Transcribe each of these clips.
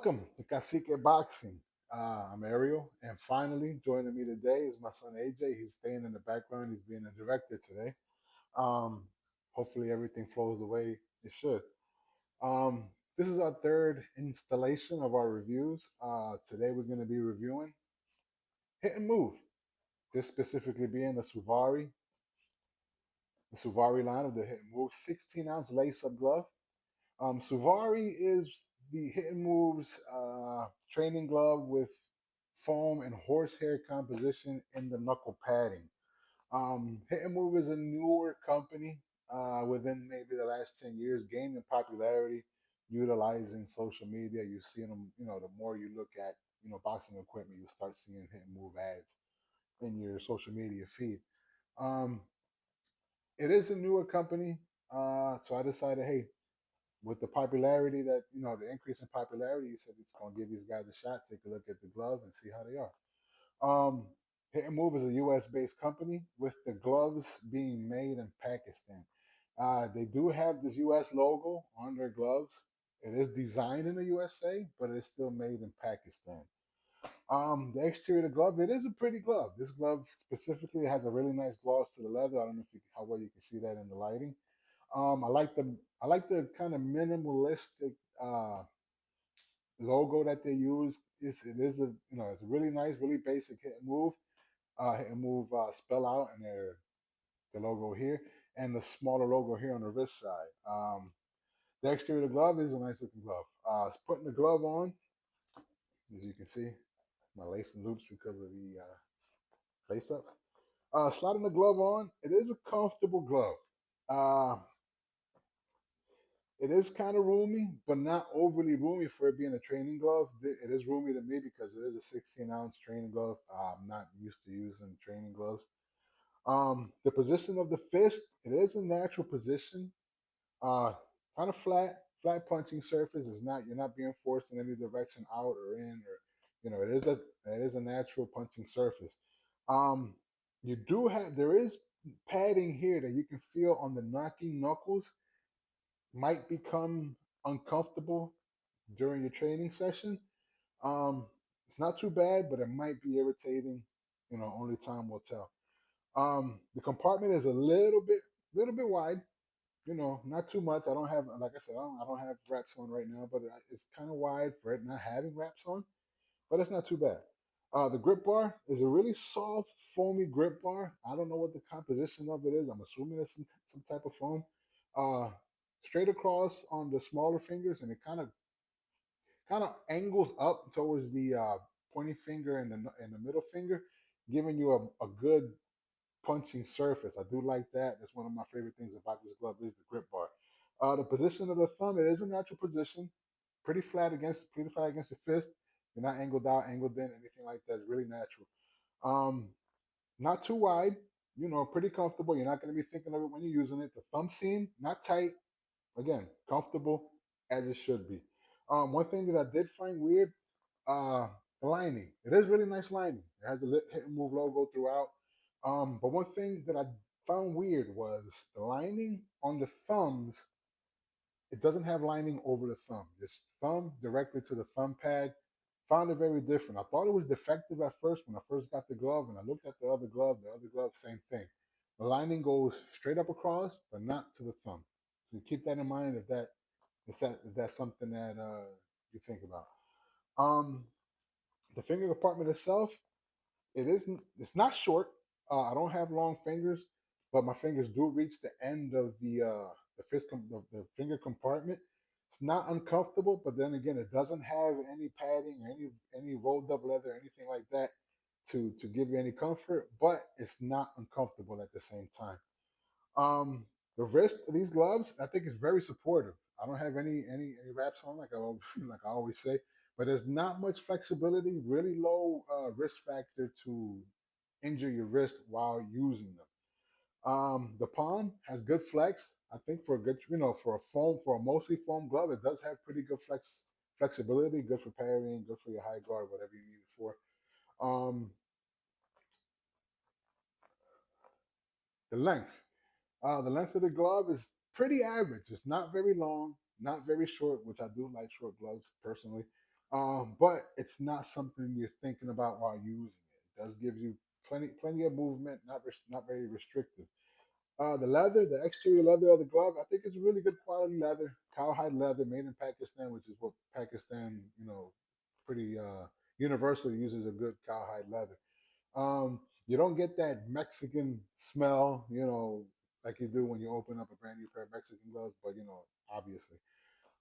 Welcome to Cacique Boxing. I'm Ariel, and finally joining me today is my son AJ. He's staying in the background. He's being a director today. Um, Hopefully everything flows the way it should. Um, this is our third installation of our reviews. Today we're going to be reviewing Hit and Move. This specifically being the Suvari line of the Hit and Move 16-ounce lace-up glove. Suvari is the Hit and Move's training glove with foam and horsehair composition in the knuckle padding. Hit and Move is a newer company within maybe the last 10 years, gaining popularity, utilizing social media. You see them, the more you look at, boxing equipment, you start seeing Hit and Move ads in your social media feed. Um, it is a newer company, so I decided, hey, with the popularity that the increase in popularity, he said it's gonna give these guys a shot. Take a look at the glove and see how they are. Um, Hit and Move is a U.S. based company with the gloves being made in Pakistan. They do have this U.S. logo on their gloves. It is designed in the USA, but it is still made in Pakistan. The exterior of the glove, it is a pretty glove. This glove specifically has a really nice gloss to the leather. I don't know if you, how well you can see that in the lighting. I like the kind of minimalistic uh, logo that they use. It is a it's a really nice, really basic hit and move spell out, and the logo here, and the smaller logo here on the wrist side. The exterior of the glove is a nice looking glove. Putting the glove on, as you can see, my lace and loops because of the lace up. Sliding the glove on, it is a comfortable glove. Uh, It is kind of roomy, but not overly roomy for it being a training glove. It is roomy to me because it is a 16-ounce training glove. I'm not used to using training gloves. The position of the fist, it is a natural position. Uh, Kind of flat punching surface. Is not You're not being forced in any direction, out or in, or it is a natural punching surface. Um, you do have There is padding here that you can feel on the knocking knuckles might become uncomfortable during your training session. Um, it's not too bad, but it might be irritating. Only time will tell. The compartment is a little bit wide. Not too much. I don't have, like I said, I don't have wraps on right now, but it's kind of wide for it not having wraps on. But it's not too bad. The grip bar is a really soft, foamy grip bar. I don't know what the composition of it is. I'm assuming it's some type of foam. Uh, Straight across on the smaller fingers, and it kind of angles up towards the pointing finger and the middle finger, giving you a good punching surface. I do like that. That's one of my favorite things about this glove is the grip bar. The position of the thumb, it is a natural position, pretty flat against the fist. You're not angled out, angled in, anything like that. It's really natural. Um, Not too wide, pretty comfortable. You're not going to be thinking of it when you're using it. The thumb seam, not tight. Again, comfortable as it should be. One thing that I did find weird, uh, the lining. It is really nice lining. It has the Hit and Move logo throughout. But one thing that I found weird was the lining on the thumbs. It doesn't have lining over the thumb. It's thumb directly to the thumb pad. Found it very different. I thought it was defective at first when I first got the glove, and I looked at the other glove, same thing. The lining goes straight up across, but not to the thumb. So keep that in mind if that's something that you think about. Um, the finger compartment itself, it's not short. I don't have long fingers, but my fingers do reach the end of the finger compartment. It's not uncomfortable, but then again, it doesn't have any padding or any rolled up leather or anything like that to give you any comfort, but it's not uncomfortable at the same time. The wrist of these gloves, I think, is very supportive. I don't have any wraps on, like I always say, but there's not much flexibility. Really low risk factor to injure your wrist while using them. The palm has good flex. I think for a good, for a mostly foam glove, it does have pretty good flexibility. Good for parrying, good for your high guard, whatever you need it for. Um, the length. The length of the glove is pretty average. It's not very long, not very short, which I do like short gloves personally. But it's not something you're thinking about while using it. It does give you plenty of movement, not very restrictive. The leather, the exterior leather of the glove, I think it's really good quality leather, cowhide leather made in Pakistan, which is what Pakistan, pretty universally uses a good cowhide leather. You don't get that Mexican smell, like you do when you open up a brand new pair of Mexican gloves, but obviously.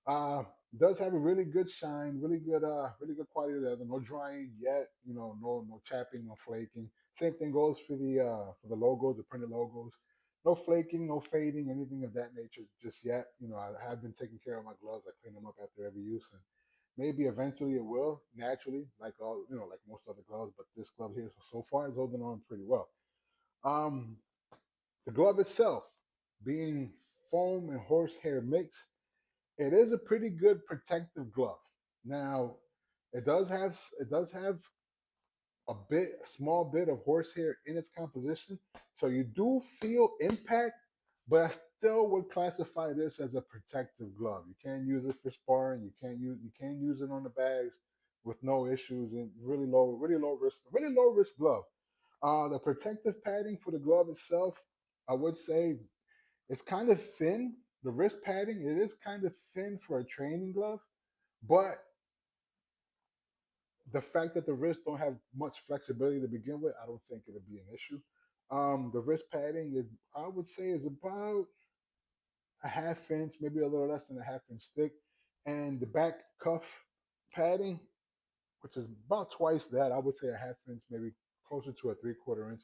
Uh, does have a really good shine, really good quality leather. No drying yet, no chapping, no flaking. Same thing goes for the logos, the printed logos. No flaking, no fading, anything of that nature just yet. I have been taking care of my gloves. I clean them up after every use, and maybe eventually it will naturally, like all like most other gloves. But this glove here, so far, is holding on pretty well. Um, the glove itself, being foam and horsehair mix, it is a pretty good protective glove. Now, it does have a small bit of horsehair in its composition, so you do feel impact, but I still would classify this as a protective glove. You can't use it for sparring. You can't use it on the bags with no issues, and really low risk glove. The protective padding for the glove itself, I would say, it's kind of thin. The wrist padding, it is kind of thin for a training glove, but the fact that the wrists don't have much flexibility to begin with, I don't think it'll be an issue. The wrist padding is, I would say, is about a half inch, maybe a little less than a half inch thick, and the back cuff padding, which is about twice that, I would say a half inch, maybe closer to a three-quarter inch.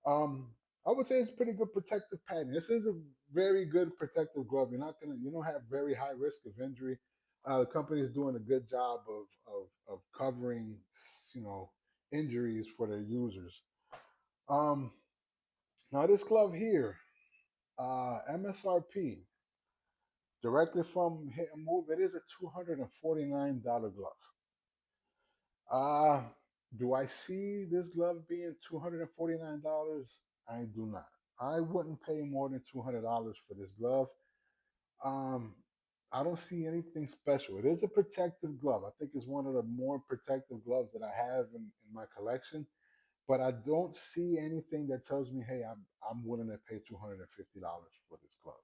Um, I would say it's pretty good protective padding. This is a very good protective glove. You don't have very high risk of injury. The company is doing a good job of covering, you know, injuries for their users. Um, Now this glove here, MSRP, directly from Hit and Move, it is a $249 glove. Uh, do I see this glove being $249? I do not. I wouldn't pay more than $200 for this glove. Um, I don't see anything special. It is a protective glove. I think it's one of the more protective gloves that I have in my collection. But I don't see anything that tells me, hey, I'm willing to pay $250 for this glove.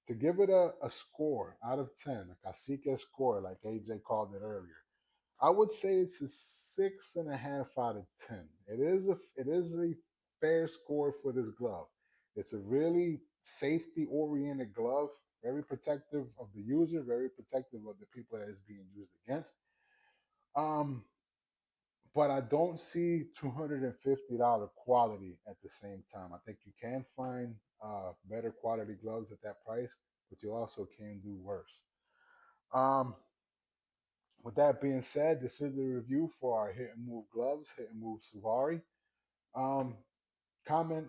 To give it a score out of 10, a cacique score, like AJ called it earlier, I would say it's a 6.5 out of 10. It is a fair score for this glove. It's a really safety oriented glove, very protective of the user, very protective of the people that it's being used against. Um, but I don't see $250 quality at the same time. I think you can find better quality gloves at that price, but you also can do worse. Um, with that being said, this is the review for our Hit and Move gloves, Hit and Move Suvari. Um, Comment,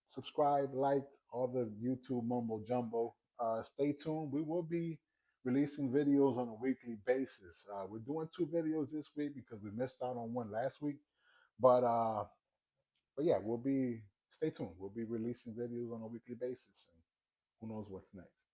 subscribe, like all the YouTube mumbo jumbo. Stay tuned. We will be releasing videos on a weekly basis. We're doing two videos this week because we missed out on one last week. But uh, but yeah, we'll be stay tuned. We'll be releasing videos on a weekly basis, and who knows what's next.